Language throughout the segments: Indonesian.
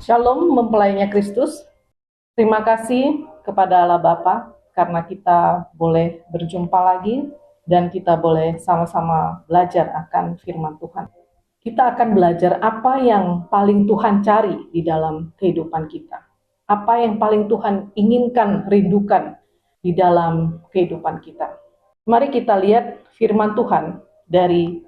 Shalom mempelainya Kristus. Terima kasih kepada Allah Bapa karena kita boleh berjumpa lagi dan kita boleh sama-sama belajar akan firman Tuhan. Kita akan belajar apa yang paling Tuhan cari di dalam kehidupan kita. Apa yang paling Tuhan inginkan, rindukan di dalam kehidupan kita. Mari kita lihat firman Tuhan dari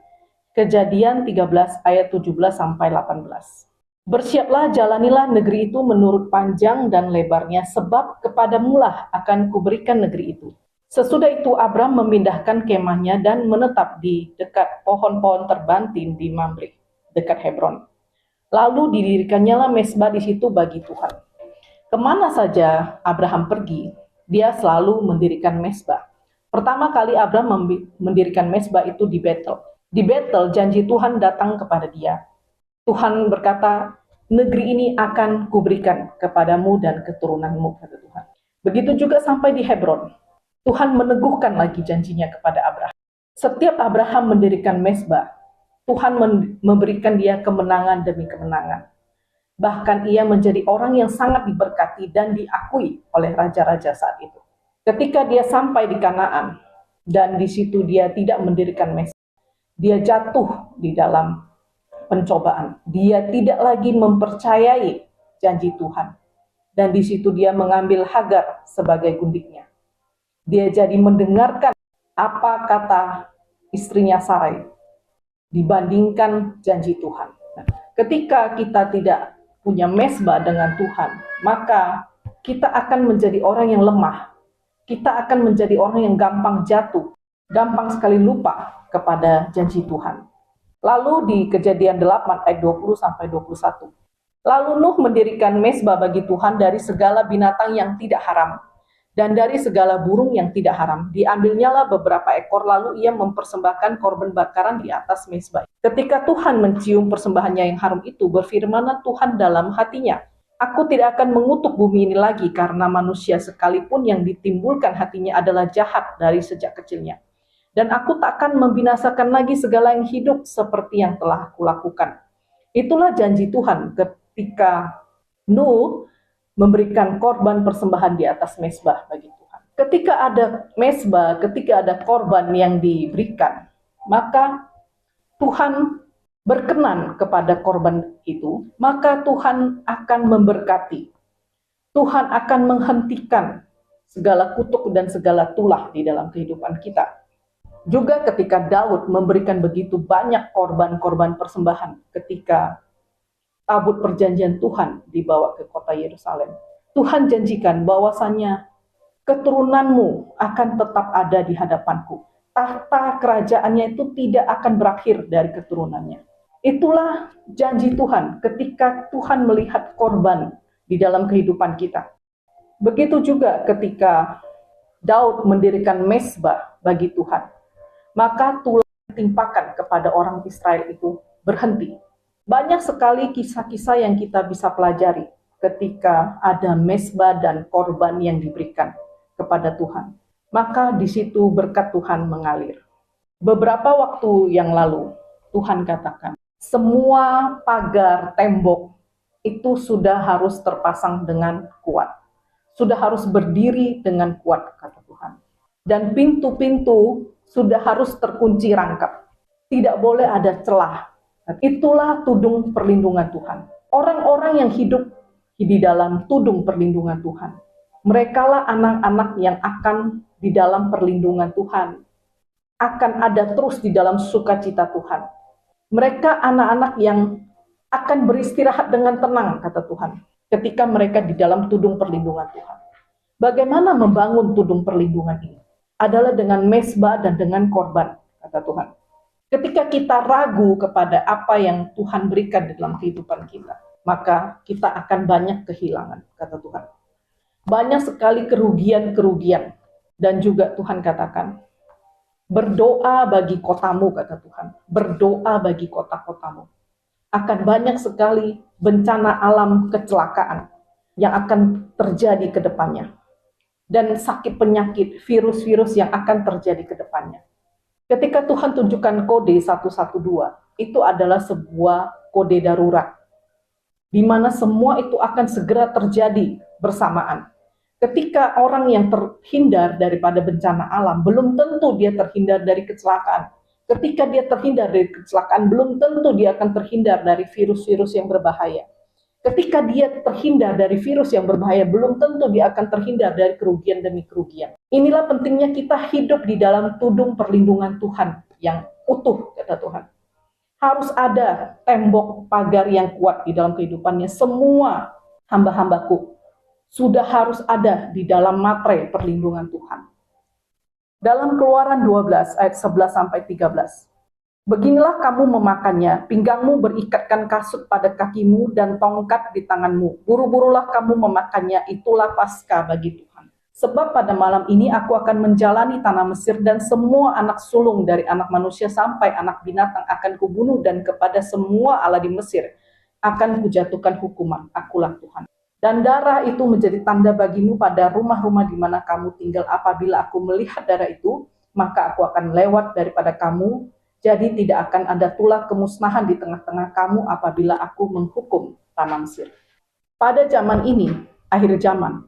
Kejadian 13 ayat 17 sampai 18. Bersiaplah, jalanilah negeri itu menurut panjang dan lebarnya, sebab kepadamulah akan kuberikan negeri itu. Sesudah itu Abram memindahkan kemahnya dan menetap di dekat pohon-pohon terbantin di Mamre, dekat Hebron. Lalu didirikannya lah mesbah di situ bagi Tuhan. Kemana saja Abraham pergi, dia selalu mendirikan mesbah. Pertama kali Abram mendirikan mesbah itu di Betel. Di Betel janji Tuhan datang kepada dia. Tuhan berkata, negeri ini akan kuberikan kepadamu dan keturunanmu, kata Tuhan. Begitu juga sampai di Hebron. Tuhan meneguhkan lagi janjinya kepada Abraham. Setiap Abraham mendirikan mesbah, Tuhan memberikan dia kemenangan demi kemenangan. Bahkan ia menjadi orang yang sangat diberkati dan diakui oleh raja-raja saat itu. Ketika dia sampai di Kanaan, dan di situ dia tidak mendirikan mesbah, dia jatuh di dalam pencobaan. Dia tidak lagi mempercayai janji Tuhan. Dan di situ dia mengambil Hagar sebagai gundiknya. Dia jadi mendengarkan apa kata istrinya Sarai dibandingkan janji Tuhan. Nah, ketika kita tidak punya mesbah dengan Tuhan, maka kita akan menjadi orang yang lemah. Kita akan menjadi orang yang gampang jatuh, gampang sekali lupa kepada janji Tuhan. Lalu di Kejadian 8 ayat 20 sampai 21. Lalu Nuh mendirikan mesbah bagi Tuhan dari segala binatang yang tidak haram dan dari segala burung yang tidak haram. Diambilnyalah beberapa ekor, lalu ia mempersembahkan korban bakaran di atas mesbah. Ketika Tuhan mencium persembahannya yang harum itu, berfirmanlah Tuhan dalam hatinya, aku tidak akan mengutuk bumi ini lagi, karena manusia sekalipun yang ditimbulkan hatinya adalah jahat dari sejak kecilnya. Dan aku takkan membinasakan lagi segala yang hidup seperti yang telah aku lakukan. Itulah janji Tuhan ketika Nuh memberikan korban persembahan di atas mesbah bagi Tuhan. Ketika ada mesbah, ketika ada korban yang diberikan, maka Tuhan berkenan kepada korban itu, maka Tuhan akan memberkati. Tuhan akan menghentikan segala kutuk dan segala tulah di dalam kehidupan kita. Juga ketika Daud memberikan begitu banyak korban-korban persembahan ketika tabut perjanjian Tuhan dibawa ke kota Yerusalem. Tuhan janjikan bahwasannya keturunanmu akan tetap ada di hadapanku. Tahta kerajaannya itu tidak akan berakhir dari keturunannya. Itulah janji Tuhan ketika Tuhan melihat korban di dalam kehidupan kita. Begitu juga ketika Daud mendirikan mesbah bagi Tuhan, maka tulah ditimpakan kepada orang Israel itu berhenti. Banyak sekali kisah-kisah yang kita bisa pelajari ketika ada mesbah dan korban yang diberikan kepada Tuhan. Maka di situ berkat Tuhan mengalir. Beberapa waktu yang lalu, Tuhan katakan, semua pagar tembok itu sudah harus terpasang dengan kuat. Sudah harus berdiri dengan kuat, kata Tuhan. Dan pintu-pintu sudah harus terkunci rangkap. Tidak boleh ada celah. Itulah tudung perlindungan Tuhan. Orang-orang yang hidup di dalam tudung perlindungan Tuhan, merekalah anak-anak yang akan di dalam perlindungan Tuhan, akan ada terus di dalam sukacita Tuhan. Mereka anak-anak yang akan beristirahat dengan tenang, kata Tuhan, ketika mereka di dalam tudung perlindungan Tuhan. Bagaimana membangun tudung perlindungan ini? Adalah dengan mesbah dan dengan korban, kata Tuhan. Ketika kita ragu kepada apa yang Tuhan berikan dalam kehidupan kita, maka kita akan banyak kehilangan, kata Tuhan. Banyak sekali kerugian-kerugian. Dan juga Tuhan katakan, berdoa bagi kotamu, kata Tuhan. Berdoa bagi kota-kotamu. Akan banyak sekali bencana alam kecelakaan yang akan terjadi ke depannya. Dan sakit penyakit, virus-virus yang akan terjadi ke depannya. Ketika Tuhan tunjukkan kode 112, itu adalah sebuah kode darurat. di mana semua itu akan segera terjadi bersamaan. Ketika orang yang terhindar daripada bencana alam, belum tentu dia terhindar dari kecelakaan. Ketika dia terhindar dari kecelakaan, belum tentu dia akan terhindar dari virus-virus yang berbahaya. Ketika dia terhindar dari virus yang berbahaya, belum tentu dia akan terhindar dari kerugian demi kerugian. Inilah pentingnya kita hidup di dalam tudung perlindungan Tuhan yang utuh, kata Tuhan. Harus ada tembok pagar yang kuat di dalam kehidupannya. Semua hamba-hambaku sudah harus ada di dalam materai perlindungan Tuhan. Dalam Keluaran 12 ayat 11 sampai 13. Beginilah kamu memakannya, pinggangmu berikatkan kasut pada kakimu dan tongkat di tanganmu. Buru-burulah kamu memakannya, itulah Paskah bagi Tuhan. Sebab pada malam ini aku akan menjalani tanah Mesir dan semua anak sulung dari anak manusia sampai anak binatang akan kubunuh dan kepada semua Allah di Mesir akan kujatuhkan hukuman. Akulah Tuhan. Dan darah itu menjadi tanda bagimu pada rumah-rumah di mana kamu tinggal. Apabila aku melihat darah itu, maka aku akan lewat daripada kamu. Jadi tidak akan ada tulah kemusnahan di tengah-tengah kamu apabila aku menghukum tanah Mesir. Pada zaman ini, akhir zaman,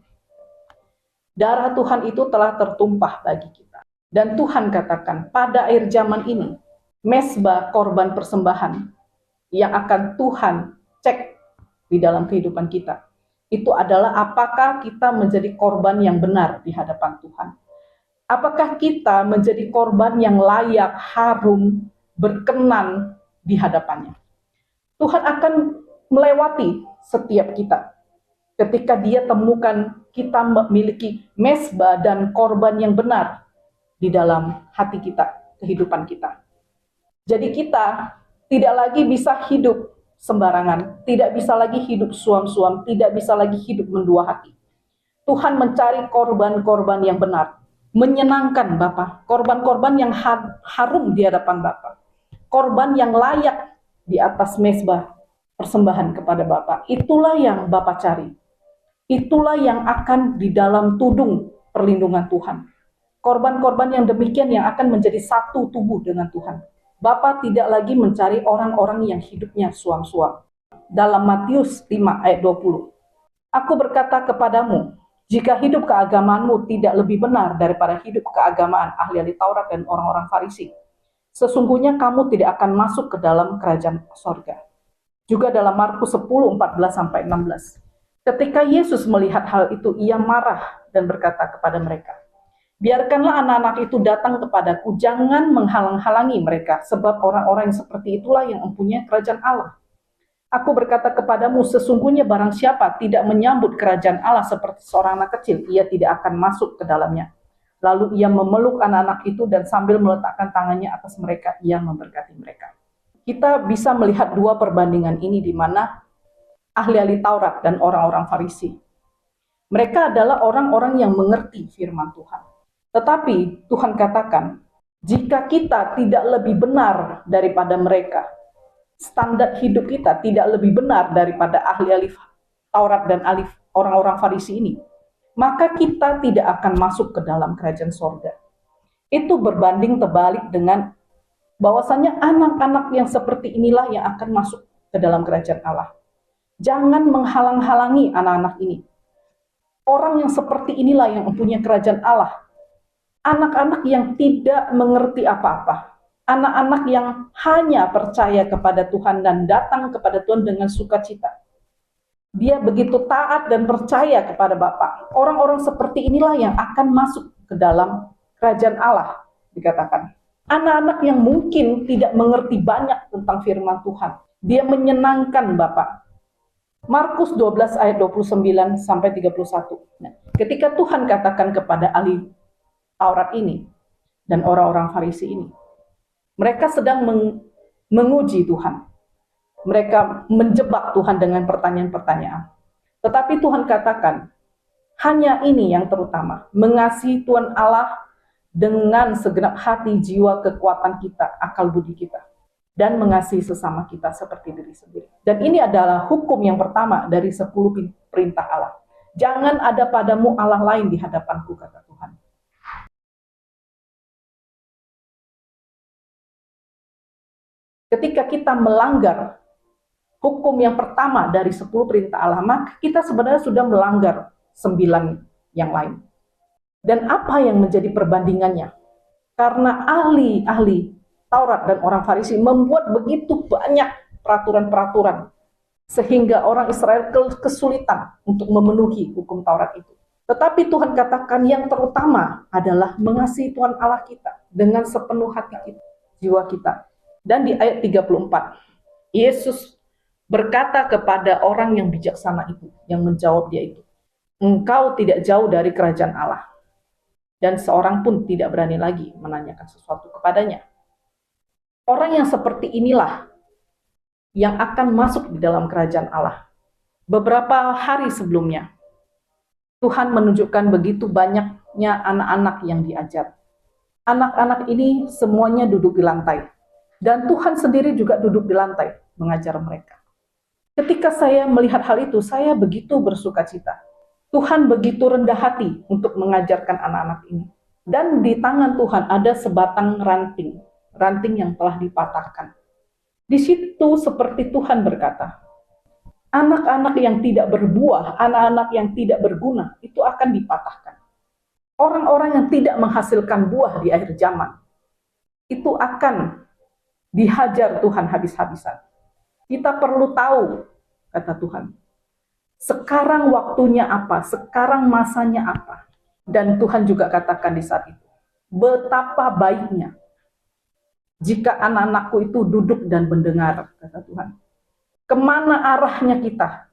darah Tuhan itu telah tertumpah bagi kita. Dan Tuhan katakan, pada akhir zaman ini, mezbah korban persembahan yang akan Tuhan cek di dalam kehidupan kita, itu adalah apakah kita menjadi korban yang benar di hadapan Tuhan. Apakah kita menjadi korban yang layak, harum, berkenan di hadapannya. Tuhan akan melewati setiap kita. Ketika dia temukan kita memiliki mezbah dan korban yang benar di dalam hati kita, kehidupan kita. Jadi kita tidak lagi bisa hidup sembarangan, tidak bisa lagi hidup suam-suam, tidak bisa lagi hidup mendua hati. Tuhan mencari korban-korban yang benar, menyenangkan Bapa, korban-korban yang harum di hadapan Bapa, korban yang layak di atas mezbah persembahan kepada Bapa. Itulah yang Bapa cari. Itulah yang akan di dalam tudung perlindungan Tuhan. Korban-korban yang demikian yang akan menjadi satu tubuh dengan Tuhan. Bapa tidak lagi mencari orang-orang yang hidupnya suam-suam. Dalam Matius 5 ayat 20. Aku berkata kepadamu, jika hidup keagamaanmu tidak lebih benar daripada hidup keagamaan ahli-ahli Taurat dan orang-orang Farisi, sesungguhnya kamu tidak akan masuk ke dalam kerajaan sorga. Juga dalam Markus 10, 14-16. Ketika Yesus melihat hal itu, ia marah dan berkata kepada mereka, biarkanlah anak-anak itu datang kepadaku, jangan menghalang-halangi mereka, sebab orang-orang yang seperti itulah yang mempunyai kerajaan Allah. Aku berkata kepadamu, sesungguhnya barang siapa tidak menyambut kerajaan Allah seperti seorang anak kecil, ia tidak akan masuk ke dalamnya. Lalu ia memeluk anak-anak itu dan sambil meletakkan tangannya atas mereka, ia memberkati mereka. Kita bisa melihat dua perbandingan ini di mana ahli-ahli Taurat dan orang-orang Farisi. Mereka adalah orang-orang yang mengerti firman Tuhan. Tetapi Tuhan katakan, jika kita tidak lebih benar daripada mereka, standar hidup kita tidak lebih benar daripada ahli-ahli Taurat dan ahli orang-orang Farisi ini, maka kita tidak akan masuk ke dalam kerajaan sorga. Itu berbanding terbalik dengan bahwasanya anak-anak yang seperti inilah yang akan masuk ke dalam kerajaan Allah. Jangan menghalang-halangi anak-anak ini. Orang yang seperti inilah yang mempunyai kerajaan Allah. Anak-anak yang tidak mengerti apa-apa. Anak-anak yang hanya percaya kepada Tuhan dan datang kepada Tuhan dengan sukacita. Dia begitu taat dan percaya kepada Bapa. Orang-orang seperti inilah yang akan masuk ke dalam kerajaan Allah, dikatakan. Anak-anak yang mungkin tidak mengerti banyak tentang firman Tuhan. Dia menyenangkan Bapa. Markus 12 ayat 29 sampai 31. Nah, ketika Tuhan katakan kepada ahli Taurat ini dan orang-orang Farisi ini, mereka sedang menguji Tuhan. Mereka menjebak Tuhan dengan pertanyaan-pertanyaan. Tetapi Tuhan katakan, hanya ini yang terutama, mengasihi Tuhan Allah dengan segenap hati, jiwa, kekuatan kita, akal budi kita, dan mengasihi sesama kita seperti diri sendiri. Dan ini adalah hukum yang pertama dari 10 perintah Allah. Jangan ada padamu Allah lain di hadapanku, kata Tuhan. Ketika kita melanggar hukum yang pertama dari 10 perintah Allah, maka kita sebenarnya sudah melanggar 9 yang lain. Dan apa yang menjadi perbandingannya? Karena ahli-ahli Taurat dan orang Farisi membuat begitu banyak peraturan-peraturan, sehingga orang Israel kesulitan untuk memenuhi hukum Taurat itu. Tetapi Tuhan katakan yang terutama adalah mengasihi Tuhan Allah kita dengan sepenuh hati kita, jiwa kita. Dan di ayat 34, Yesus berkata kepada orang yang bijaksana itu, yang menjawab dia itu, engkau tidak jauh dari kerajaan Allah. Dan seorang pun tidak berani lagi menanyakan sesuatu kepadanya. Orang yang seperti inilah yang akan masuk di dalam kerajaan Allah. Beberapa hari sebelumnya, Tuhan menunjukkan begitu banyaknya anak-anak yang diajar. Anak-anak ini semuanya duduk di lantai. Dan Tuhan sendiri juga duduk di lantai mengajar mereka. Ketika saya melihat hal itu, saya begitu bersuka cita. Tuhan begitu rendah hati untuk mengajarkan anak-anak ini. Dan di tangan Tuhan ada sebatang ranting yang telah dipatahkan. Di situ seperti Tuhan berkata, anak-anak yang tidak berbuah, anak-anak yang tidak berguna, itu akan dipatahkan. Orang-orang yang tidak menghasilkan buah di akhir zaman, itu akan dihajar Tuhan habis-habisan. Kita perlu tahu, kata Tuhan, sekarang waktunya apa, sekarang masanya apa. Dan Tuhan juga katakan di saat itu, betapa baiknya jika anak-anakku itu duduk dan mendengar, kata Tuhan. Kemana arahnya kita?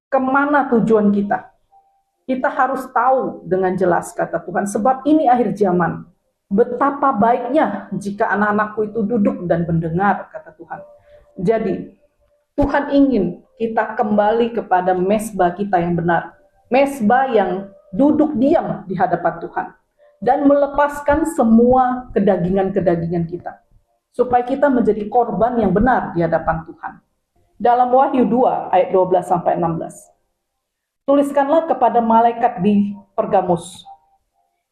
Kemana tujuan kita? Kita harus tahu dengan jelas, kata Tuhan, sebab ini akhir zaman. Betapa baiknya jika anak-anakku itu duduk dan mendengar, kata Tuhan. Jadi, Tuhan ingin kita kembali kepada mezbah kita yang benar. Mezbah yang duduk diam di hadapan Tuhan. Dan melepaskan semua kedagingan-kedagingan kita. Supaya kita menjadi korban yang benar di hadapan Tuhan. Dalam Wahyu 2 ayat 12-16. Tuliskanlah kepada malaikat di Pergamus.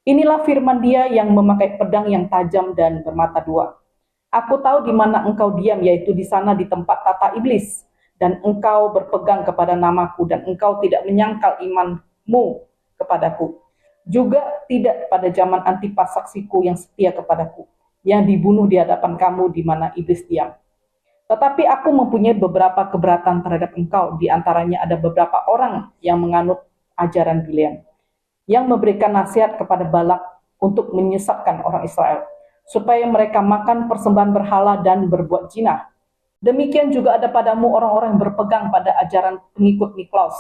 Inilah firman Dia yang memakai pedang yang tajam dan bermata dua. Aku tahu di mana engkau diam, yaitu di sana di tempat tata iblis. Dan engkau berpegang kepada namaku, dan engkau tidak menyangkal imanmu kepadaku. Juga tidak pada zaman Antipas saksiku yang setia kepadaku, yang dibunuh di hadapan kamu di mana iblis diam. Tetapi aku mempunyai beberapa keberatan terhadap engkau, di antaranya ada beberapa orang yang menganut ajaran Bileam, yang memberikan nasihat kepada Balak untuk menyesatkan orang Israel, supaya mereka makan persembahan berhala dan berbuat zina. Demikian juga ada padamu orang-orang yang berpegang pada ajaran pengikut Niklaus.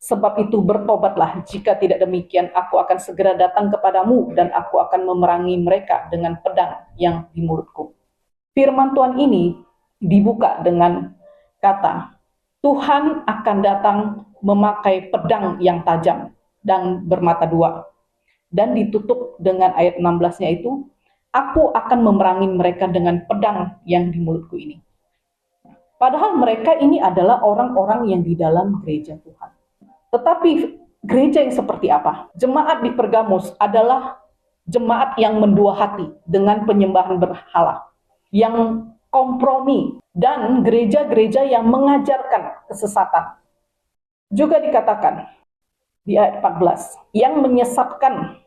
Sebab itu bertobatlah, jika tidak demikian aku akan segera datang kepadamu dan aku akan memerangi mereka dengan pedang yang di mulutku. Firman Tuhan ini dibuka dengan kata, Tuhan akan datang memakai pedang yang tajam dan bermata dua. Dan ditutup dengan ayat 16-nya itu, aku akan memerangi mereka dengan pedang yang di mulutku ini. Padahal mereka ini adalah orang-orang yang di dalam gereja Tuhan. Tetapi gereja yang seperti apa? Jemaat di Pergamus adalah jemaat yang mendua hati dengan penyembahan berhala, yang kompromi, dan gereja-gereja yang mengajarkan kesesatan. Juga dikatakan di ayat 14, yang menyesatkan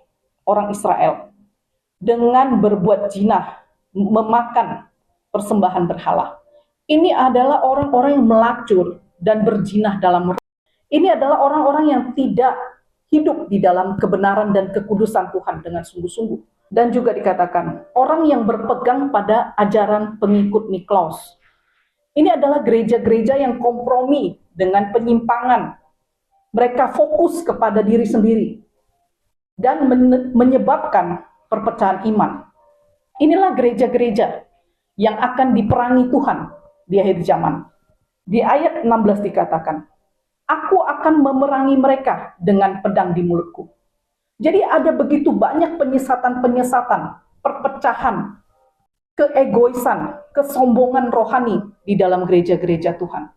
orang Israel dengan berbuat zina, memakan persembahan berhala. Ini adalah orang-orang yang melacur dan berzina dalam roh. Ini adalah orang-orang yang tidak hidup di dalam kebenaran dan kekudusan Tuhan dengan sungguh-sungguh. Dan juga dikatakan, orang yang berpegang pada ajaran pengikut Niklaus. Ini adalah gereja-gereja yang kompromi dengan penyimpangan. Mereka fokus kepada diri sendiri. Dan menyebabkan perpecahan iman. Inilah gereja-gereja yang akan diperangi Tuhan di akhir zaman. Di ayat 16 dikatakan, aku akan memerangi mereka dengan pedang di mulutku. Jadi ada begitu banyak penyesatan-penyesatan, perpecahan, keegoisan, kesombongan rohani di dalam gereja-gereja Tuhan.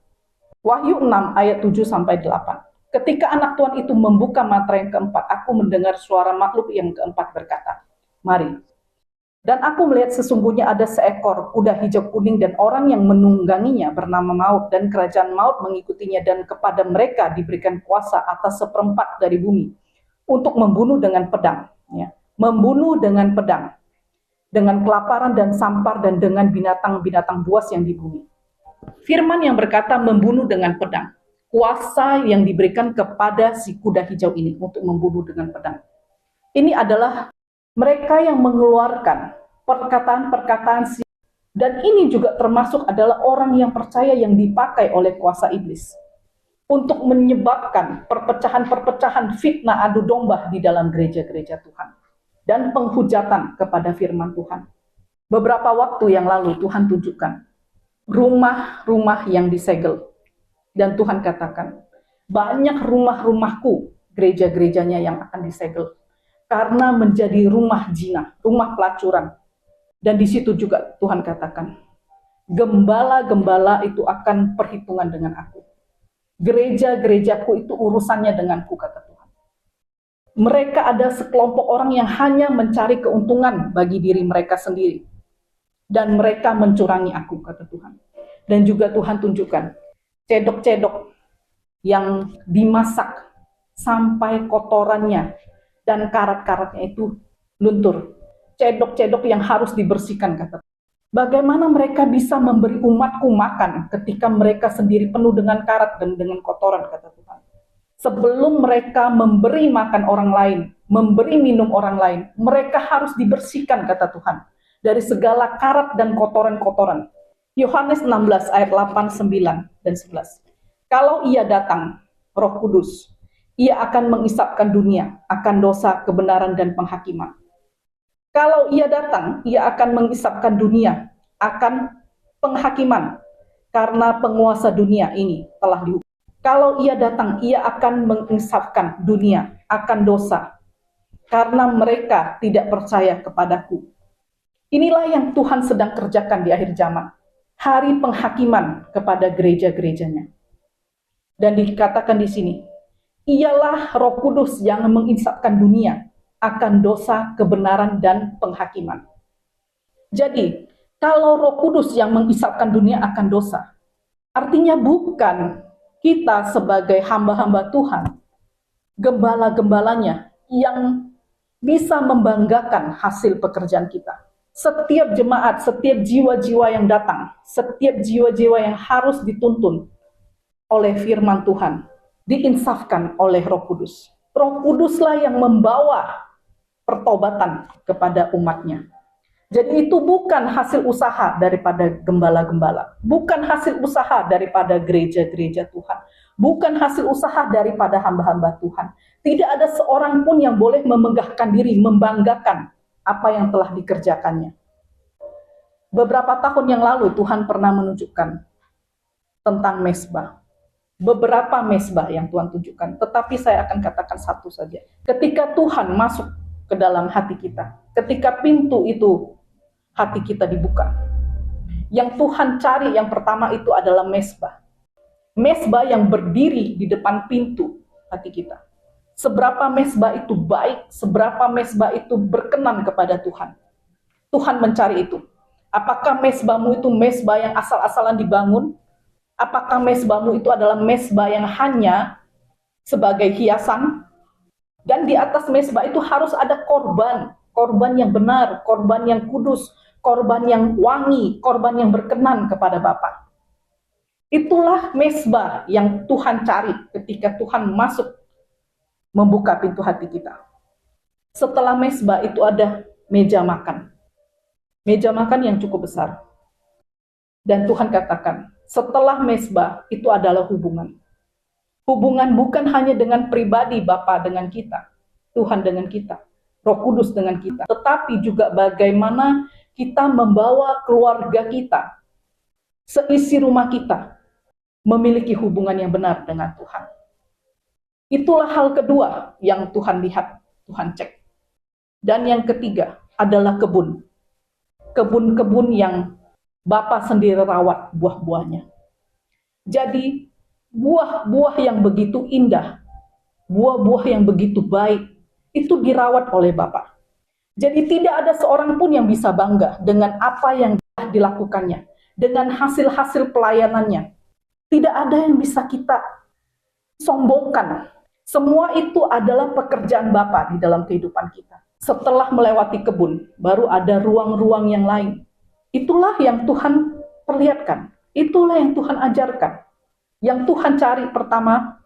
Wahyu 6 ayat 7-8. Ketika anak Tuhan itu membuka mata yang keempat, aku mendengar suara makhluk yang keempat berkata, mari, Dan aku melihat sesungguhnya ada seekor kuda hijau kuning dan orang yang menungganginya bernama Maut, dan kerajaan Maut mengikutinya, dan kepada mereka diberikan kuasa atas seperempat dari bumi untuk membunuh dengan pedang, ya. Membunuh dengan pedang, dengan kelaparan dan sampar, dan dengan binatang-binatang buas yang di bumi. Firman yang berkata membunuh dengan pedang, kuasa yang diberikan kepada si kuda hijau ini untuk membunuh dengan pedang. Ini adalah mereka yang mengeluarkan perkataan-perkataan dan ini juga termasuk adalah orang yang percaya yang dipakai oleh kuasa iblis untuk menyebabkan perpecahan-perpecahan, fitnah, adu domba di dalam gereja-gereja Tuhan dan penghujatan kepada firman Tuhan. Beberapa waktu yang lalu Tuhan tunjukkan rumah-rumah yang disegel, dan Tuhan katakan banyak rumah-rumahku, gereja-gerejanya yang akan disegel karena menjadi rumah zina, rumah pelacuran. Dan di situ juga Tuhan katakan, gembala-gembala itu akan perhitungan dengan aku. Gereja-gerejaku itu urusannya denganku, kata Tuhan. Mereka ada sekelompok orang yang hanya mencari keuntungan bagi diri mereka sendiri. Dan mereka mencurangi aku, kata Tuhan. Dan juga Tuhan tunjukkan, cedok-cedok yang dimasak sampai kotorannya dan karat-karatnya itu luntur. Cedok-cedok yang harus dibersihkan, kata. Bagaimana mereka bisa memberi umatku makan ketika mereka sendiri penuh dengan karat dan dengan kotoran, kata Tuhan. Sebelum mereka memberi makan orang lain, memberi minum orang lain, mereka harus dibersihkan, kata Tuhan, dari segala karat dan kotoran-kotoran. Yohanes 16 ayat 8, 9, dan 11. Kalau ia datang, Roh Kudus, ia akan mengisapkan dunia akan dosa, kebenaran, dan penghakiman. Kalau ia datang, ia akan mengisapkan dunia akan penghakiman, karena penguasa dunia ini telah dihukum. Kalau ia datang, ia akan mengisapkan dunia akan dosa, karena mereka tidak percaya kepadaku. Inilah yang Tuhan sedang kerjakan di akhir zaman. Hari penghakiman kepada gereja-gerejanya. Dan dikatakan di sini, ialah Roh Kudus yang mengisapkan dunia akan dosa, kebenaran, dan penghakiman. Jadi, kalau Roh Kudus yang mengisapkan dunia akan dosa, artinya bukan kita sebagai hamba-hamba Tuhan, gembala-gembalanya yang bisa membanggakan hasil pekerjaan kita. Setiap jemaat, setiap jiwa-jiwa yang datang, setiap jiwa-jiwa yang harus dituntun oleh firman Tuhan, diinsafkan oleh Roh Kudus. Roh Kuduslah yang membawa pertobatan kepada umatnya. Jadi itu bukan hasil usaha daripada gembala-gembala, bukan hasil usaha daripada gereja-gereja Tuhan, bukan hasil usaha daripada hamba-hamba Tuhan. Tidak ada seorang pun yang boleh memegahkan diri, membanggakan apa yang telah dikerjakannya. Beberapa tahun yang lalu Tuhan pernah menunjukkan tentang mezbah. Beberapa mezbah yang Tuhan tunjukkan, tetapi saya akan katakan satu saja. Ketika Tuhan masuk ke dalam hati kita, ketika pintu itu hati kita dibuka, yang Tuhan cari yang pertama itu adalah mezbah. Mezbah yang berdiri di depan pintu hati kita. Seberapa mezbah itu baik, seberapa mezbah itu berkenan kepada Tuhan. Tuhan mencari itu. Apakah mezbahmu itu mezbah yang asal-asalan dibangun? Apakah mezbahmu itu adalah mezbah yang hanya sebagai hiasan? Dan di atas mezbah itu harus ada korban. Korban yang benar, korban yang kudus, korban yang wangi, korban yang berkenan kepada Bapa. Itulah mezbah yang Tuhan cari ketika Tuhan masuk membuka pintu hati kita. Setelah mezbah itu ada meja makan. Meja makan yang cukup besar. Dan Tuhan katakan, setelah mezbah itu adalah hubungan. Hubungan bukan hanya dengan pribadi Bapa dengan kita, Tuhan dengan kita, Roh Kudus dengan kita, tetapi juga bagaimana kita membawa keluarga kita, seisi rumah kita, memiliki hubungan yang benar dengan Tuhan. Itulah hal kedua yang Tuhan lihat, Tuhan cek. Dan yang ketiga adalah kebun. Kebun-kebun yang Bapa sendiri rawat buah-buahnya. Jadi buah-buah yang begitu indah, buah-buah yang begitu baik, itu dirawat oleh Bapa. Jadi tidak ada seorang pun yang bisa bangga dengan apa yang telah dilakukannya, dengan hasil-hasil pelayanannya. Tidak ada yang bisa kita sombongkan. Semua itu adalah pekerjaan Bapa di dalam kehidupan kita. Setelah melewati kebun, baru ada ruang-ruang yang lain. Itulah yang Tuhan perlihatkan. Itulah yang Tuhan ajarkan. Yang Tuhan cari pertama,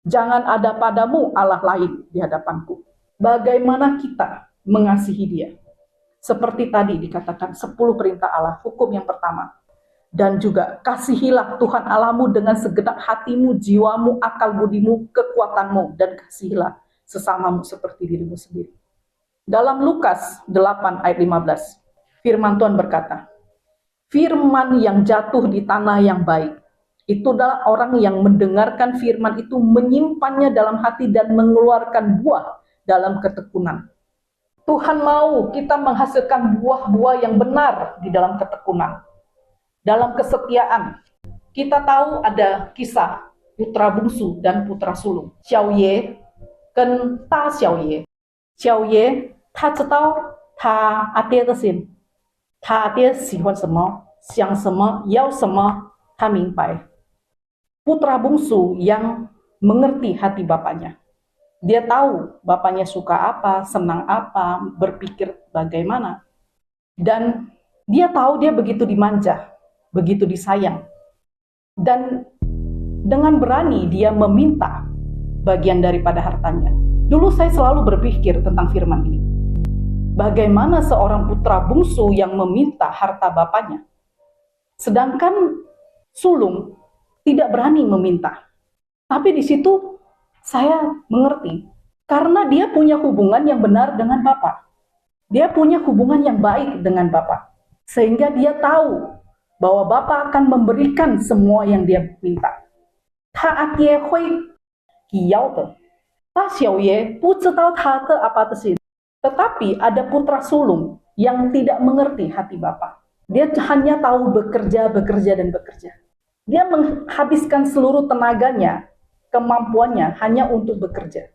jangan ada padamu Allah lain di hadapanku. Bagaimana kita mengasihi Dia? Seperti tadi dikatakan 10 perintah Allah, hukum yang pertama. Dan juga kasihilah Tuhan Allahmu dengan segenap hatimu, jiwamu, akal budimu, kekuatanmu, dan kasihilah sesamamu seperti dirimu sendiri. Dalam Lukas 8 ayat 15, firman Tuhan berkata, firman yang jatuh di tanah yang baik, itu adalah orang yang mendengarkan firman itu, menyimpannya dalam hati dan mengeluarkan buah dalam ketekunan. Tuhan mau kita menghasilkan buah-buah yang benar di dalam ketekunan. Dalam kesetiaan, kita tahu ada kisah putra bungsu dan putra sulung. Xiao Ye跟大小爷，小爷他知道他阿爹的心，他阿爹喜欢什么，想什么，要什么，他明白。Putra bungsu yang mengerti hati bapaknya. Dia tahu bapaknya suka apa, senang apa, berpikir bagaimana. Dan dia tahu dia begitu dimanja, begitu disayang. Dan dengan berani dia meminta bagian daripada hartanya. Dulu saya selalu berpikir tentang firman ini. Bagaimana seorang putra bungsu yang meminta harta bapaknya, sedangkan sulung tidak berani meminta. Tapi di situ saya mengerti, karena dia punya hubungan yang benar dengan Bapa. Dia punya hubungan yang baik dengan Bapa. Sehingga dia tahu bahwa Bapa akan memberikan semua yang dia minta. Tetapi ada putra sulung yang tidak mengerti hati Bapa. Dia hanya tahu bekerja, bekerja, dan bekerja. Dia menghabiskan seluruh tenaganya, kemampuannya hanya untuk bekerja.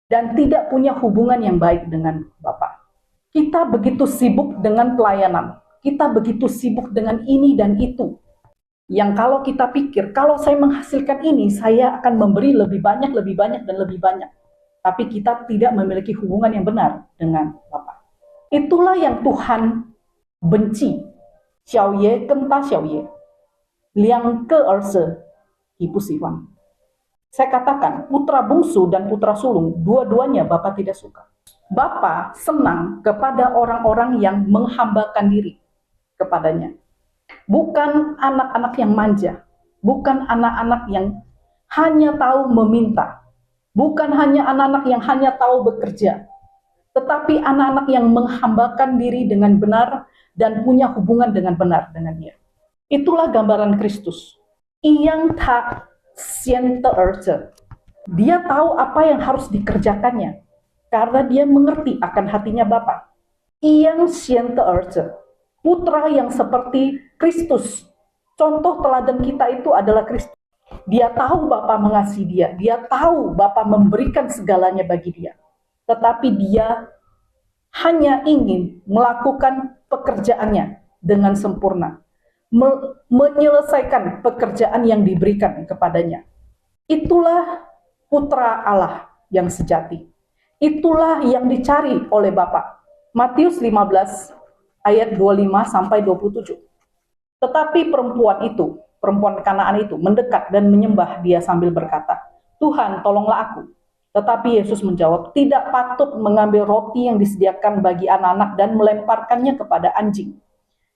Dan tidak punya hubungan yang baik dengan Bapa. Kita begitu sibuk dengan pelayanan. Kita begitu sibuk dengan ini dan itu. Yang kalau kita pikir, kalau saya menghasilkan ini, saya akan memberi lebih banyak, dan lebih banyak. Tapi kita tidak memiliki hubungan yang benar dengan Bapa. Itulah yang Tuhan benci. Xiao Ye跟大小爷，两个儿子你不喜欢。Saya katakan, putra bungsu dan putra sulung, dua-duanya Bapa tidak suka. Bapa senang kepada orang-orang yang menghambakan diri kepadanya. Bukan anak-anak yang manja, bukan anak-anak yang hanya tahu meminta, bukan hanya anak-anak yang hanya tahu bekerja, tetapi anak-anak yang menghambakan diri dengan benar dan punya hubungan dengan benar dengan Dia. Itulah gambaran Kristus. Yang tak siente erze. Dia tahu apa yang harus dikerjakannya karena dia mengerti akan hatinya Bapa. Yang siente erze. Putra yang seperti Kristus. Contoh teladan kita itu adalah Kristus. Dia tahu Bapa mengasihi dia. Dia tahu Bapa memberikan segalanya bagi dia. Tetapi dia hanya ingin melakukan pekerjaannya dengan sempurna. Menyelesaikan pekerjaan yang diberikan kepadanya. Itulah putra Allah yang sejati. Itulah yang dicari oleh Bapa. Matius 15 ayat 25 sampai 27. Tetapi perempuan Kanaan itu mendekat dan menyembah dia sambil berkata, "Tuhan, tolonglah aku." Tetapi Yesus menjawab, "Tidak patut mengambil roti yang disediakan bagi anak-anak dan melemparkannya kepada anjing."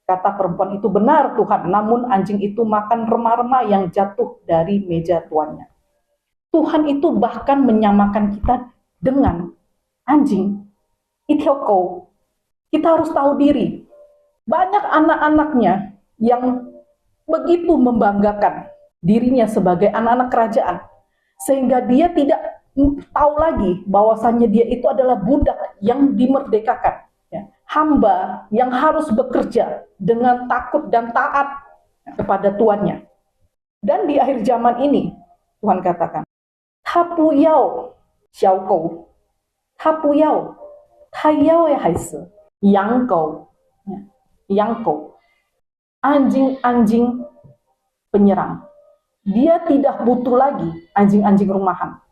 Kata perempuan itu, "Benar Tuhan, namun anjing itu makan remah-remah yang jatuh dari meja tuannya." Tuhan itu bahkan menyamakan kita dengan anjing. Itioko. Kita harus tahu diri. Banyak anak-anaknya yang begitu membanggakan dirinya sebagai anak-anak kerajaan. Sehingga dia tidak tahu lagi bahwasannya dia itu adalah budak yang dimerdekakan. Hamba yang harus bekerja dengan takut dan taat kepada tuannya. Dan di akhir zaman ini, Tuhan katakan, "Ta bu yao xiao gou, ta bu yao Hayao ya haise, yangkou, yangkou, anjing-anjing penyerang. Dia tidak butuh lagi anjing-anjing rumahan.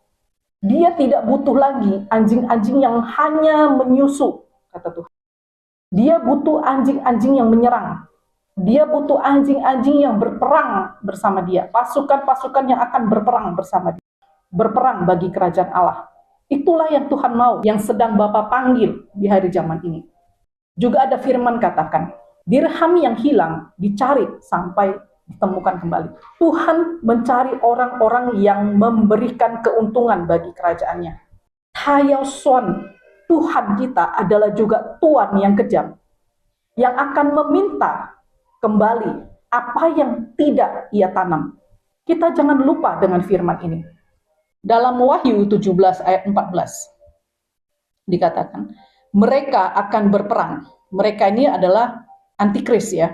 Dia tidak butuh lagi anjing-anjing yang hanya menyusu, kata Tuhan. Dia butuh anjing-anjing yang menyerang. Dia butuh anjing-anjing yang berperang bersama dia. Pasukan-pasukan yang akan berperang bersama dia. Berperang bagi kerajaan Allah. Itulah yang Tuhan mau, yang sedang Bapa panggil di hari zaman ini. Juga ada firman katakan, dirham yang hilang dicari sampai ditemukan kembali. Tuhan mencari orang-orang yang memberikan keuntungan bagi kerajaannya. Hayao Son, Tuhan kita adalah juga Tuhan yang kejam, yang akan meminta kembali apa yang tidak ia tanam. Kita jangan lupa dengan firman ini. Dalam Wahyu 17 ayat 14 dikatakan, mereka akan berperang. Mereka ini adalah antikris ya.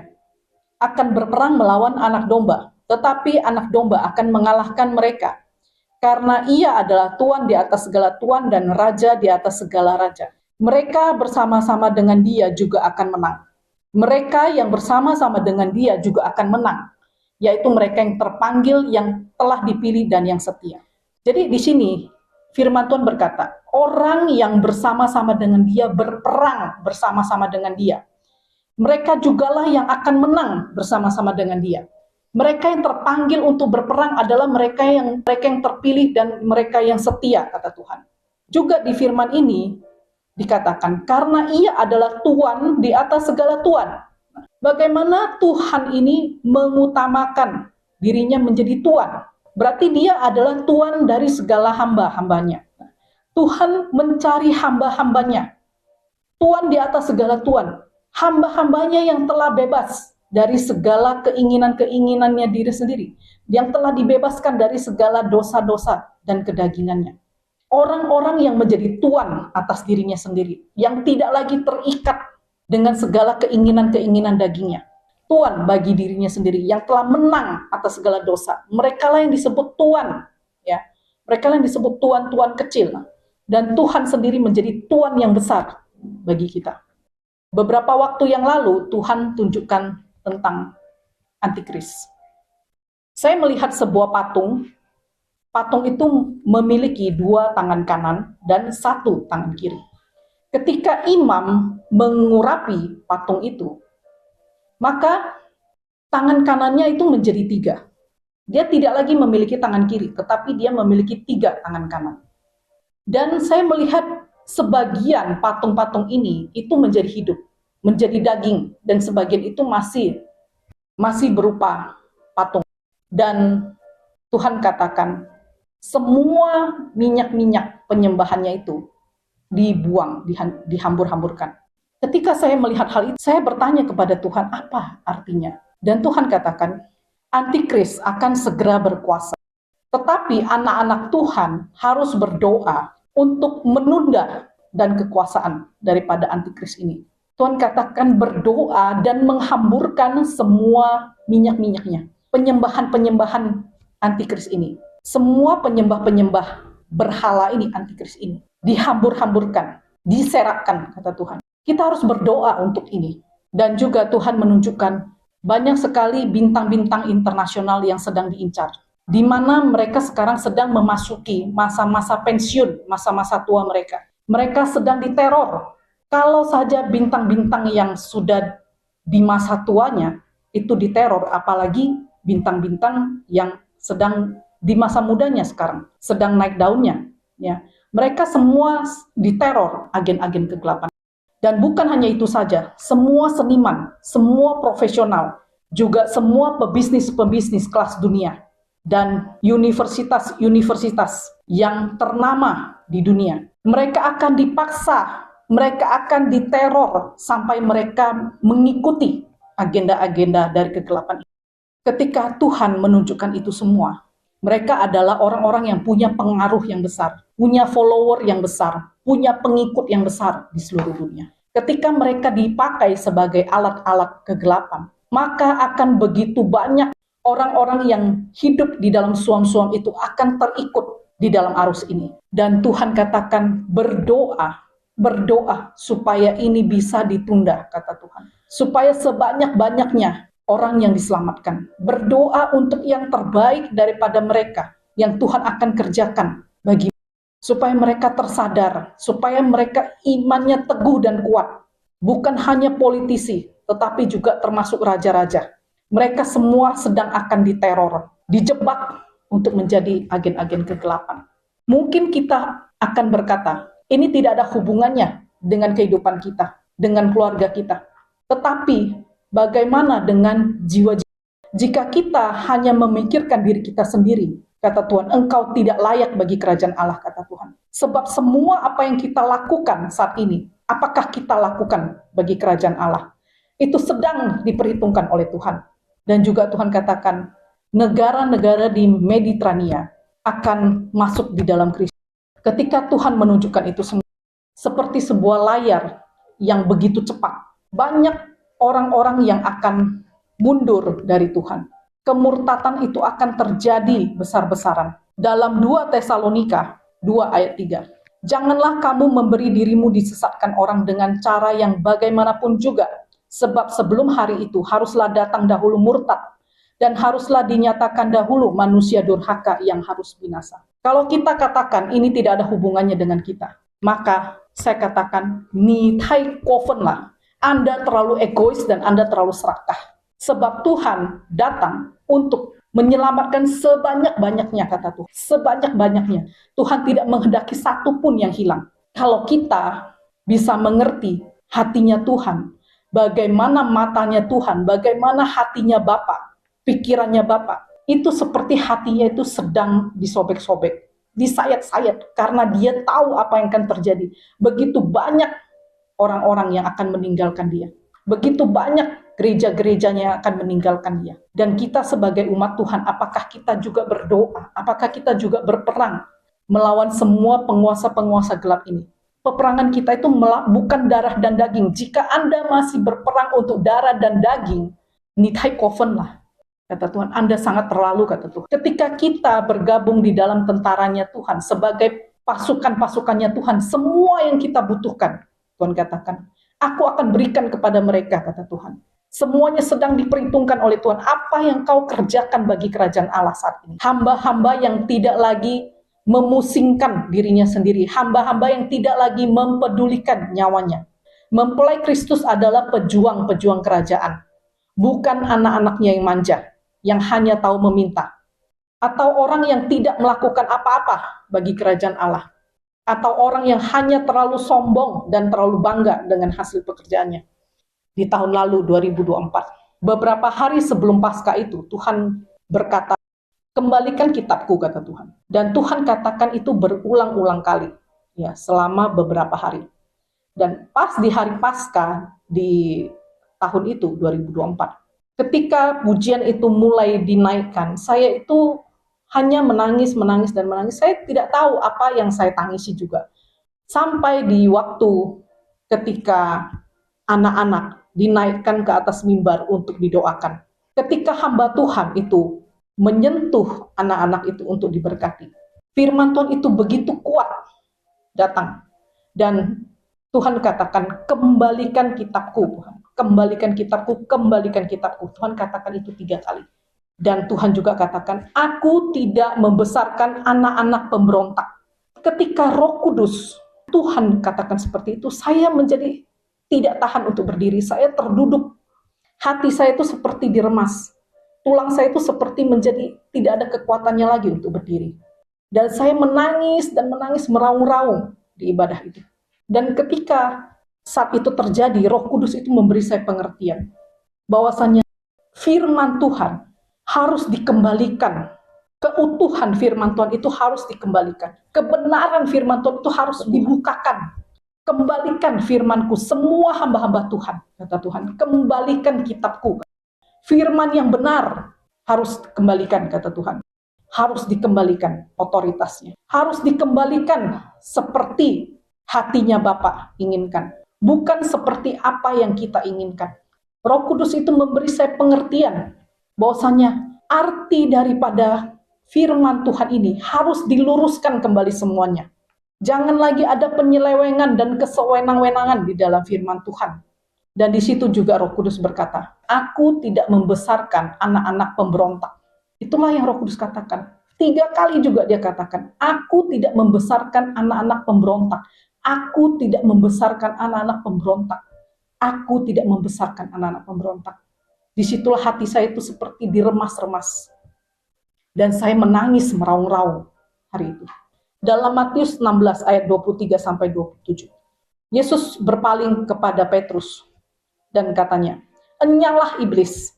Akan berperang melawan anak domba. Tetapi anak domba akan mengalahkan mereka. Karena ia adalah Tuhan di atas segala Tuhan dan Raja di atas segala Raja. Mereka bersama-sama dengan dia juga akan menang. Mereka yang bersama-sama dengan dia juga akan menang. Yaitu mereka yang terpanggil, yang telah dipilih dan yang setia. Jadi di sini firman Tuhan berkata, orang yang bersama-sama dengan dia berperang bersama-sama dengan dia. Mereka jugalah yang akan menang bersama-sama dengan dia. Mereka yang terpanggil untuk berperang adalah mereka yang terpilih dan mereka yang setia, kata Tuhan. Juga di firman ini dikatakan, karena ia adalah Tuhan di atas segala Tuhan. Bagaimana Tuhan ini mengutamakan dirinya menjadi Tuhan? Berarti dia adalah Tuhan dari segala hamba-hambanya. Tuhan mencari hamba-hambanya. Tuhan di atas segala Tuhan. Hamba-hambanya yang telah bebas dari segala keinginan-keinginannya diri sendiri. Yang telah dibebaskan dari segala dosa-dosa dan kedagingannya. Orang-orang yang menjadi Tuhan atas dirinya sendiri. Yang tidak lagi terikat dengan segala keinginan-keinginan dagingnya. Tuhan bagi dirinya sendiri yang telah menang atas segala dosa. Mereka lah yang disebut Tuhan, ya. Mereka lah yang disebut Tuhan-Tuhan kecil. Dan Tuhan sendiri menjadi Tuhan yang besar bagi kita. Beberapa waktu yang lalu Tuhan tunjukkan tentang antikris. Saya melihat sebuah patung. Patung itu memiliki 2 tangan kanan dan 1 tangan kiri. Ketika imam mengurapi patung itu, maka tangan kanannya itu menjadi 3. Dia tidak lagi memiliki tangan kiri, tetapi dia memiliki 3 tangan kanan. Dan saya melihat sebagian patung-patung ini itu menjadi hidup, menjadi daging, dan sebagian itu masih berupa patung. Dan Tuhan katakan, semua minyak-minyak penyembahannya itu dibuang, dihambur-hamburkan. Ketika saya melihat hal itu, saya bertanya kepada Tuhan, apa artinya? Dan Tuhan katakan, antikris akan segera berkuasa. Tetapi anak-anak Tuhan harus berdoa untuk menunda dan kekuasaan daripada antikris ini. Tuhan katakan berdoa dan menghamburkan semua minyak-minyaknya. Penyembahan-penyembahan antikris ini. Semua penyembah-penyembah berhala ini, antikris ini. Dihambur-hamburkan, diserakkan, kata Tuhan. Kita harus berdoa untuk ini. Dan juga Tuhan menunjukkan banyak sekali bintang-bintang internasional yang sedang diincar. Di mana mereka sekarang sedang memasuki masa-masa pensiun, masa-masa tua mereka. Mereka sedang diteror. Kalau saja bintang-bintang yang sudah di masa tuanya itu diteror, apalagi bintang-bintang yang sedang di masa mudanya sekarang, sedang naik daunnya. Ya. Mereka semua diteror agen-agen kegelapan. Dan bukan hanya itu saja, semua seniman, semua profesional, juga semua pebisnis-pebisnis kelas dunia, dan universitas-universitas yang ternama di dunia, mereka akan dipaksa, mereka akan diteror sampai mereka mengikuti agenda-agenda dari kegelapan. Ketika Tuhan menunjukkan itu semua, mereka adalah orang-orang yang punya pengaruh yang besar, punya follower yang besar, punya pengikut yang besar di seluruh dunia. Ketika mereka dipakai sebagai alat-alat kegelapan, maka akan begitu banyak orang-orang yang hidup di dalam suam-suam itu akan terikut di dalam arus ini. Dan Tuhan katakan berdoa berdoa supaya ini bisa ditunda, kata Tuhan. Supaya sebanyak-banyaknya orang yang diselamatkan. Berdoa untuk yang terbaik daripada mereka yang Tuhan akan kerjakan bagi, supaya mereka tersadar, supaya mereka imannya teguh dan kuat. Bukan hanya politisi, tetapi juga termasuk raja-raja. Mereka semua sedang akan diteror, dijebak untuk menjadi agen-agen kegelapan. Mungkin kita akan berkata, ini tidak ada hubungannya dengan kehidupan kita, dengan keluarga kita. Tetapi bagaimana dengan jiwa-jiwa? Jika kita hanya memikirkan diri kita sendiri, kata Tuhan, engkau tidak layak bagi kerajaan Allah, kata Tuhan. Sebab semua apa yang kita lakukan saat ini, apakah kita lakukan bagi kerajaan Allah? Itu sedang diperhitungkan oleh Tuhan. Dan juga Tuhan katakan, negara-negara di Mediterania akan masuk di dalam Kristus. Ketika Tuhan menunjukkan itu semua, seperti sebuah layar yang begitu cepat, banyak orang-orang yang akan mundur dari Tuhan. Kemurtatan itu akan terjadi besar-besaran. Dalam 2 Tesalonika 2 ayat 3. Janganlah kamu memberi dirimu disesatkan orang dengan cara yang bagaimanapun juga. Sebab sebelum hari itu haruslah datang dahulu murtad. Dan haruslah dinyatakan dahulu manusia durhaka yang harus binasa. Kalau kita katakan ini tidak ada hubungannya dengan kita, maka saya katakan, nitai kovenlah. Anda terlalu egois dan Anda terlalu serakah. Sebab Tuhan datang untuk menyelamatkan sebanyak-banyaknya, kata Tuhan. Sebanyak-banyaknya. Tuhan tidak menghendaki satu pun yang hilang. Kalau kita bisa mengerti hatinya Tuhan, bagaimana matanya Tuhan, bagaimana hatinya Bapa, pikirannya Bapa, itu seperti hatinya itu sedang disobek-sobek, disayat-sayat, karena dia tahu apa yang akan terjadi. Begitu banyak orang-orang yang akan meninggalkan dia. Begitu banyak gereja-gerejanya yang akan meninggalkan dia. Dan kita sebagai umat Tuhan, apakah kita juga berdoa? Apakah kita juga berperang melawan semua penguasa-penguasa gelap ini? Peperangan kita itu bukan darah dan daging. Jika Anda masih berperang untuk darah dan daging, nitai koven lah, kata Tuhan. Anda sangat terlalu, kata Tuhan. Ketika kita bergabung di dalam tentaranya Tuhan, sebagai pasukan-pasukannya Tuhan, semua yang kita butuhkan, Tuhan katakan, aku akan berikan kepada mereka, kata Tuhan. Semuanya sedang diperhitungkan oleh Tuhan. Apa yang kau kerjakan bagi kerajaan Allah saat ini? Hamba-hamba yang tidak lagi memusingkan dirinya sendiri. Hamba-hamba yang tidak lagi mempedulikan nyawanya. Mempelai Kristus adalah pejuang-pejuang kerajaan. Bukan anak-anaknya yang manja, yang hanya tahu meminta. Atau orang yang tidak melakukan apa-apa bagi kerajaan Allah. Atau orang yang hanya terlalu sombong dan terlalu bangga dengan hasil pekerjaannya. Di tahun lalu 2024, beberapa hari sebelum Paskah itu, Tuhan berkata, kembalikan kitabku, kata Tuhan. Dan Tuhan katakan itu berulang-ulang kali, ya, selama beberapa hari. Dan pas di hari Paskah di tahun itu 2024, ketika pujian itu mulai dinaikkan, saya itu hanya menangis. Saya tidak tahu apa yang saya tangisi juga. Sampai di waktu ketika anak-anak dinaikkan ke atas mimbar untuk didoakan. Ketika hamba Tuhan itu menyentuh anak-anak itu untuk diberkati, firman Tuhan itu begitu kuat datang. Dan Tuhan katakan, kembalikan kitabku, Tuhan. Kembalikan kitabku, kembalikan kitabku. Tuhan katakan itu 3 kali. Dan Tuhan juga katakan, aku tidak membesarkan anak-anak pemberontak. Ketika Roh Kudus, Tuhan katakan seperti itu, saya menjadi tidak tahan untuk berdiri. Saya terduduk. Hati saya itu seperti diremas. Tulang saya itu seperti menjadi tidak ada kekuatannya lagi untuk berdiri. Dan saya menangis dan menangis meraung-raung di ibadah itu. Dan ketika saat itu terjadi, Roh Kudus itu memberi saya pengertian bahwasanya firman Tuhan harus dikembalikan. Keutuhan firman Tuhan itu harus dikembalikan. Kebenaran firman Tuhan itu harus dibukakan. Kembalikan firmanku, semua hamba-hamba Tuhan, kata Tuhan. Kembalikan kitabku. Firman yang benar harus dikembalikan, kata Tuhan. Harus dikembalikan otoritasnya. Harus dikembalikan seperti hatinya Bapa inginkan. Bukan seperti apa yang kita inginkan. Roh Kudus itu memberi saya pengertian bahwasanya arti daripada firman Tuhan ini harus diluruskan kembali semuanya. Jangan lagi ada penyelewengan dan kesewenang-wenangan di dalam firman Tuhan. Dan di situ juga Roh Kudus berkata, aku tidak membesarkan anak-anak pemberontak. Itulah yang Roh Kudus katakan. 3 kali juga dia katakan, aku tidak membesarkan anak-anak pemberontak. Aku tidak membesarkan anak-anak pemberontak. Aku tidak membesarkan anak-anak pemberontak. Disitulah hati saya itu seperti diremas-remas. Dan saya menangis meraung-raung hari itu. Dalam Matius 16 ayat 23-27. Yesus berpaling kepada Petrus dan katanya, "Enyahlah iblis,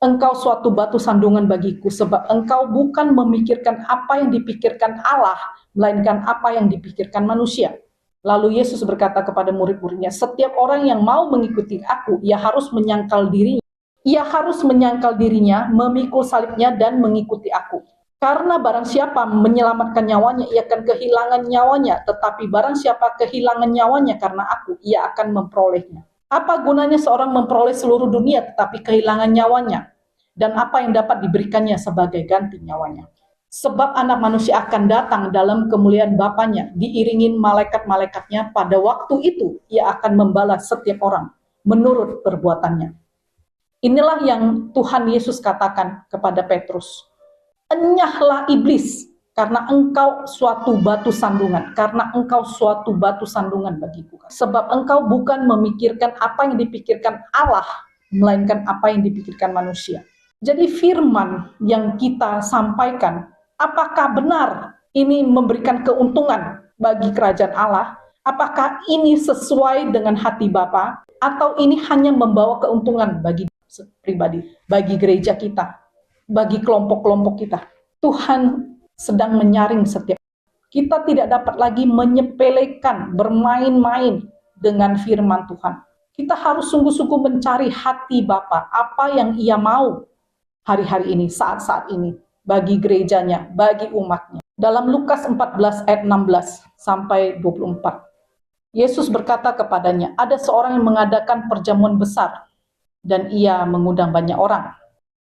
engkau suatu batu sandungan bagiku, sebab engkau bukan memikirkan apa yang dipikirkan Allah, melainkan apa yang dipikirkan manusia." Lalu Yesus berkata kepada murid-muridnya, "Setiap orang yang mau mengikuti aku, ia harus menyangkal dirinya. Ia harus menyangkal dirinya, memikul salibnya, dan mengikuti aku. Karena barang siapa menyelamatkan nyawanya, ia akan kehilangan nyawanya. Tetapi barang siapa kehilangan nyawanya karena aku, ia akan memperolehnya. Apa gunanya seorang memperoleh seluruh dunia, tetapi kehilangan nyawanya? Dan apa yang dapat diberikannya sebagai ganti nyawanya? Sebab anak manusia akan datang dalam kemuliaan Bapanya, diiringin malaikat-malaikatnya. Pada waktu itu, ia akan membalas setiap orang menurut perbuatannya." Inilah yang Tuhan Yesus katakan kepada Petrus. "Enyahlah iblis, karena engkau suatu batu sandungan, karena engkau suatu batu sandungan bagiku. Sebab engkau bukan memikirkan apa yang dipikirkan Allah, melainkan apa yang dipikirkan manusia." Jadi firman yang kita sampaikan, apakah benar ini memberikan keuntungan bagi kerajaan Allah? Apakah ini sesuai dengan hati Bapa? Atau ini hanya membawa keuntungan bagi pribadi, bagi gereja kita, bagi kelompok-kelompok kita? Tuhan sedang menyaring setiap. Kita tidak dapat lagi menyepelekan, bermain-main dengan firman Tuhan. Kita harus sungguh-sungguh mencari hati Bapa, apa yang Ia mau hari-hari ini, saat-saat ini, bagi gerejanya, bagi umatnya. Dalam Lukas 14 ayat 16 sampai 24, Yesus berkata kepadanya, ada seorang yang mengadakan perjamuan besar, dan ia mengundang banyak orang.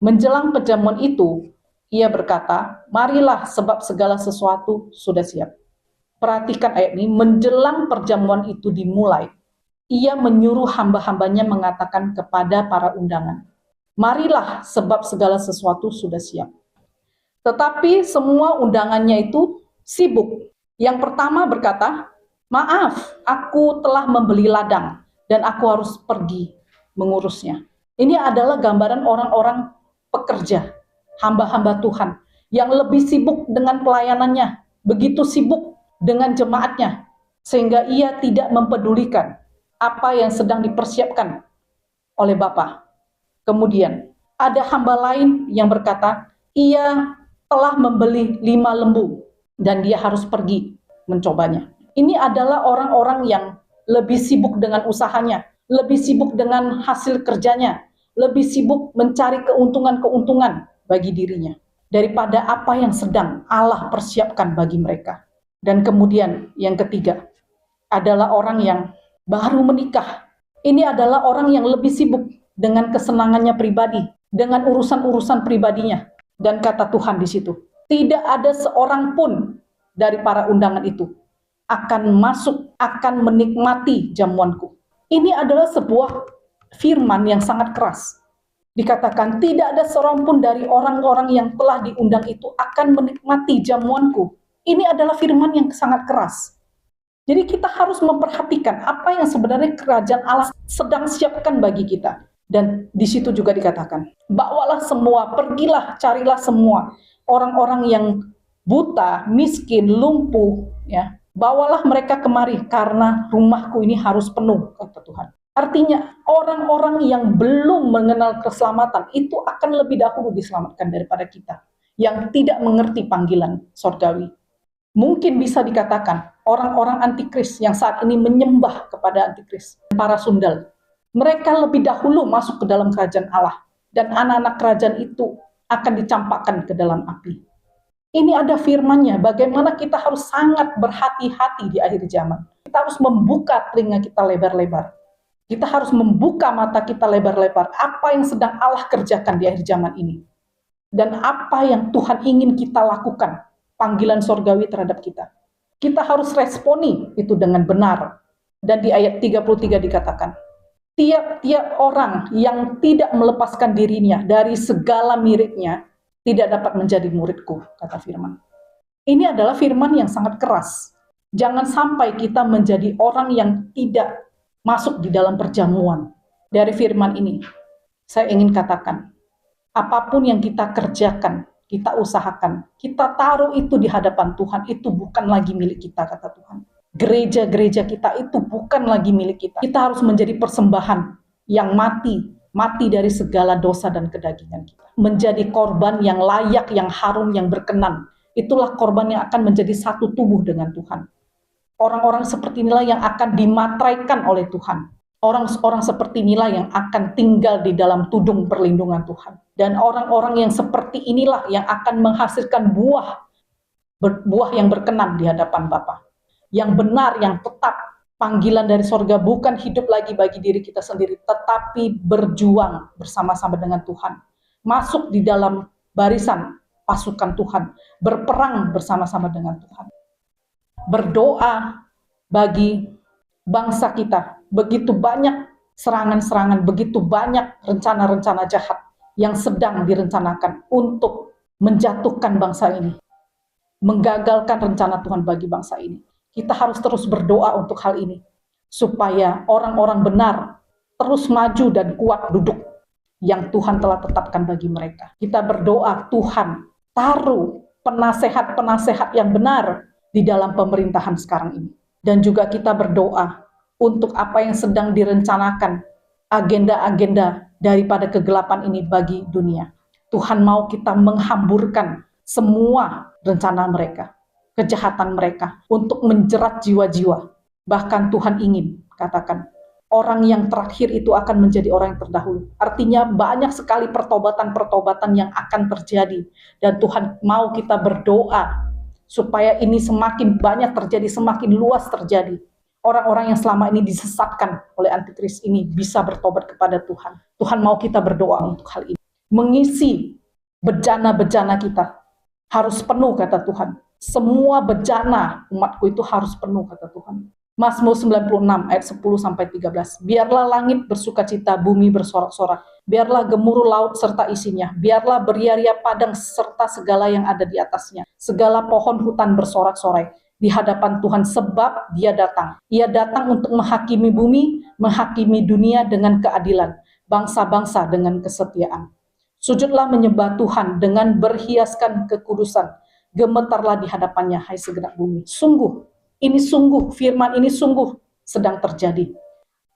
Menjelang perjamuan itu, ia berkata, marilah sebab segala sesuatu sudah siap. Perhatikan ayat ini, menjelang perjamuan itu dimulai, ia menyuruh hamba-hambanya mengatakan kepada para undangan, marilah sebab segala sesuatu sudah siap. Tetapi semua undangannya itu sibuk. Yang pertama berkata, maaf, aku telah membeli ladang dan aku harus pergi mengurusnya. Ini adalah gambaran orang-orang pekerja, hamba-hamba Tuhan, yang lebih sibuk dengan pelayanannya, begitu sibuk dengan jemaatnya, sehingga ia tidak mempedulikan apa yang sedang dipersiapkan oleh Bapa. Kemudian, ada hamba lain yang berkata, ia telah membeli 5 lembu, dan dia harus pergi mencobanya. Ini adalah orang-orang yang lebih sibuk dengan usahanya, lebih sibuk dengan hasil kerjanya, lebih sibuk mencari keuntungan-keuntungan bagi dirinya daripada apa yang sedang Allah persiapkan bagi mereka. Dan kemudian yang ketiga adalah orang yang baru menikah. Ini adalah orang yang lebih sibuk dengan kesenangannya pribadi, dengan urusan-urusan pribadinya. Dan kata Tuhan di situ, tidak ada seorang pun dari para undangan itu akan masuk, akan menikmati jamuanku. Ini adalah sebuah firman yang sangat keras. Dikatakan tidak ada seorang pun dari orang-orang yang telah diundang itu akan menikmati jamuanku. Ini adalah firman yang sangat keras. Jadi kita harus memperhatikan apa yang sebenarnya kerajaan Allah sedang siapkan bagi kita. Dan di situ juga dikatakan, bawalah semua, pergilah, carilah semua orang-orang yang buta, miskin, lumpuh, ya. Bawalah mereka kemari karena rumahku ini harus penuh, kata Tuhan. Artinya orang-orang yang belum mengenal keselamatan itu akan lebih dahulu diselamatkan daripada kita yang tidak mengerti panggilan sorgawi. Mungkin bisa dikatakan orang-orang antikris yang saat ini menyembah kepada antikris, para sundal, mereka lebih dahulu masuk ke dalam kerajaan Allah dan anak-anak kerajaan itu akan dicampakkan ke dalam api. Ini ada firman-Nya, bagaimana kita harus sangat berhati-hati di akhir zaman. Kita harus membuka telinga kita lebar-lebar. Kita harus membuka mata kita lebar-lebar. Apa yang sedang Allah kerjakan di akhir zaman ini. Dan apa yang Tuhan ingin kita lakukan. Panggilan sorgawi terhadap kita. Kita harus responi itu dengan benar. Dan di ayat 33 dikatakan, tiap-tiap orang yang tidak melepaskan dirinya dari segala miripnya tidak dapat menjadi muridku, kata firman. Ini adalah firman yang sangat keras. Jangan sampai kita menjadi orang yang tidak masuk di dalam perjamuan. Dari firman ini, saya ingin katakan, apapun yang kita kerjakan, kita usahakan, kita taruh itu di hadapan Tuhan, itu bukan lagi milik kita, kata Tuhan. Gereja-gereja kita itu bukan lagi milik kita. Kita harus menjadi persembahan yang mati dari segala dosa dan kedagingan kita. Menjadi korban yang layak, yang harum, yang berkenan. Itulah korban yang akan menjadi satu tubuh dengan Tuhan. Orang-orang seperti inilah yang akan dimateraikan oleh Tuhan. Orang-orang seperti inilah yang akan tinggal di dalam tudung perlindungan Tuhan. Dan orang-orang yang seperti inilah yang akan menghasilkan buah yang berkenan di hadapan Bapa. Yang benar, yang tetap. Panggilan dari sorga bukan hidup lagi bagi diri kita sendiri, tetapi berjuang bersama-sama dengan Tuhan. Masuk di dalam barisan pasukan Tuhan. Berperang bersama-sama dengan Tuhan. Berdoa bagi bangsa kita. Begitu banyak serangan-serangan, begitu banyak rencana-rencana jahat yang sedang direncanakan untuk menjatuhkan bangsa ini, menggagalkan rencana Tuhan bagi bangsa ini. Kita harus terus berdoa untuk hal ini, supaya orang-orang benar terus maju dan kuat duduk yang Tuhan telah tetapkan bagi mereka. Kita berdoa, Tuhan taruh penasehat-penasehat yang benar di dalam pemerintahan sekarang ini. Dan juga kita berdoa untuk apa yang sedang direncanakan, agenda-agenda daripada kegelapan ini bagi dunia. Tuhan mau kita menghamburkan semua rencana mereka, kejahatan mereka, untuk menjerat jiwa-jiwa. Bahkan Tuhan ingin, katakan, orang yang terakhir itu akan menjadi orang yang terdahulu. Artinya banyak sekali pertobatan-pertobatan yang akan terjadi. Dan Tuhan mau kita berdoa supaya ini semakin banyak terjadi, semakin luas terjadi. Orang-orang yang selama ini disesatkan oleh antikris ini bisa bertobat kepada Tuhan. Tuhan mau kita berdoa untuk hal ini. Mengisi bejana-bejana kita harus penuh, kata Tuhan. Semua bejana umatku itu harus penuh, kata Tuhan. Mazmur 96 ayat 10-13. Biarlah langit bersukacita, bumi bersorak-sorak. Biarlah gemuruh laut serta isinya. Biarlah beria-ria padang serta segala yang ada di atasnya. Segala pohon hutan bersorak-sorai di hadapan Tuhan, sebab Dia datang. Ia datang untuk menghakimi bumi, menghakimi dunia dengan keadilan, bangsa-bangsa dengan kesetiaan. Sujudlah menyembah Tuhan dengan berhiaskan kekudusan. Gemetarlah di hadapannya, hai segenap bumi. Sungguh, firman ini sungguh sedang terjadi.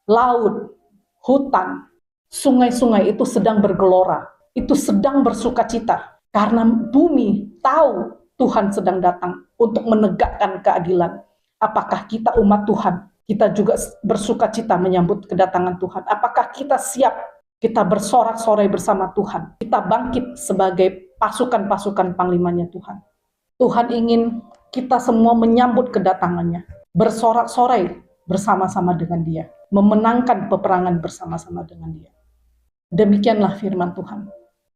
Laut, hutan, sungai-sungai itu sedang bergelora. Itu sedang bersukacita. Karena bumi tahu Tuhan sedang datang untuk menegakkan keadilan. Apakah kita umat Tuhan, kita juga bersukacita menyambut kedatangan Tuhan? Apakah kita siap, kita bersorak-sorai bersama Tuhan? Kita bangkit sebagai pasukan-pasukan panglimanya Tuhan. Tuhan ingin kita semua menyambut kedatangannya, bersorak-sorai bersama-sama dengan Dia, memenangkan peperangan bersama-sama dengan Dia. Demikianlah firman Tuhan.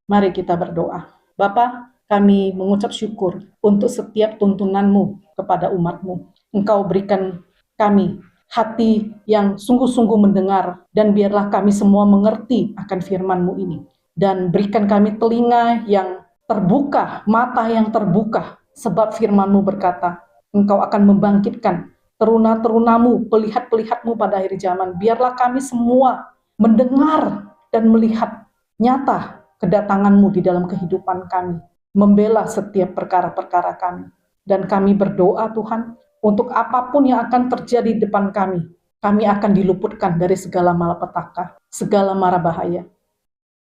Mari kita berdoa. Bapa, kami mengucap syukur untuk setiap tuntunan-Mu kepada umat-Mu. Engkau berikan kami hati yang sungguh-sungguh mendengar, dan biarlah kami semua mengerti akan firman-Mu ini. Dan berikan kami telinga yang terbuka, mata yang terbuka, sebab firman-Mu berkata, Engkau akan membangkitkan teruna-terunamu, pelihat-pelihatmu pada akhir zaman. Biarlah kami semua mendengar dan melihat nyata kedatangan-Mu di dalam kehidupan kami, membela setiap perkara-perkara kami. Dan kami berdoa Tuhan, untuk apapun yang akan terjadi di depan kami akan diluputkan dari segala malapetaka, segala mara bahaya.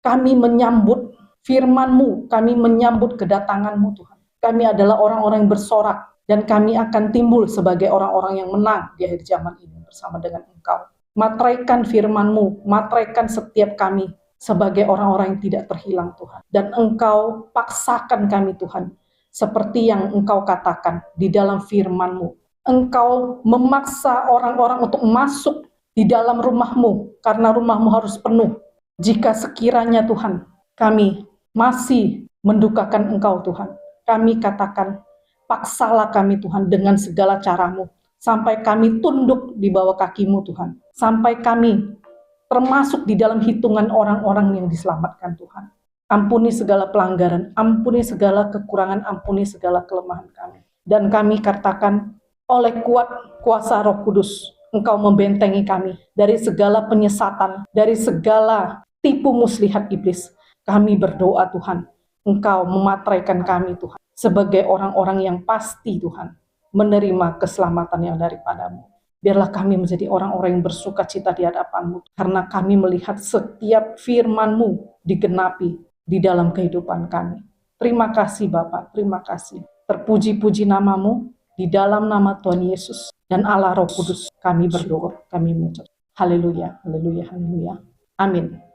Kami menyambut firman-Mu, kami menyambut kedatangan-Mu Tuhan. Kami adalah orang-orang yang bersorak, dan kami akan timbul sebagai orang-orang yang menang di akhir zaman ini bersama dengan Engkau. Materaikan firman-Mu, materaikan setiap kami sebagai orang-orang yang tidak terhilang Tuhan. Dan Engkau paksakan kami Tuhan, seperti yang Engkau katakan di dalam firman-Mu. Engkau memaksa orang-orang untuk masuk di dalam rumah-Mu, karena rumah-Mu harus penuh. Jika sekiranya Tuhan, kami masih mendukakan Engkau Tuhan, kami katakan, Paksalah kami Tuhan dengan segala caramu, sampai kami tunduk di bawah kakimu Tuhan, sampai kami termasuk di dalam hitungan orang-orang yang diselamatkan Tuhan. Ampuni segala pelanggaran, ampuni segala kekurangan, ampuni segala kelemahan kami. Dan kami katakan, oleh kuat kuasa Roh Kudus, Engkau membentengi kami dari segala penyesatan, dari segala tipu muslihat iblis. Kami berdoa Tuhan, Engkau memateraikan kami Tuhan, sebagai orang-orang yang pasti Tuhan, menerima keselamatan yang daripadamu. Biarlah kami menjadi orang-orang yang bersuka cita di hadapan-Mu, karena kami melihat setiap firman-Mu digenapi di dalam kehidupan kami. Terima kasih Bapa, terima kasih. Terpuji-puji nama-Mu, di dalam nama Tuhan Yesus dan Allah Roh Kudus kami berdoa, kami mengucap haleluya, haleluya, haleluya. Amin.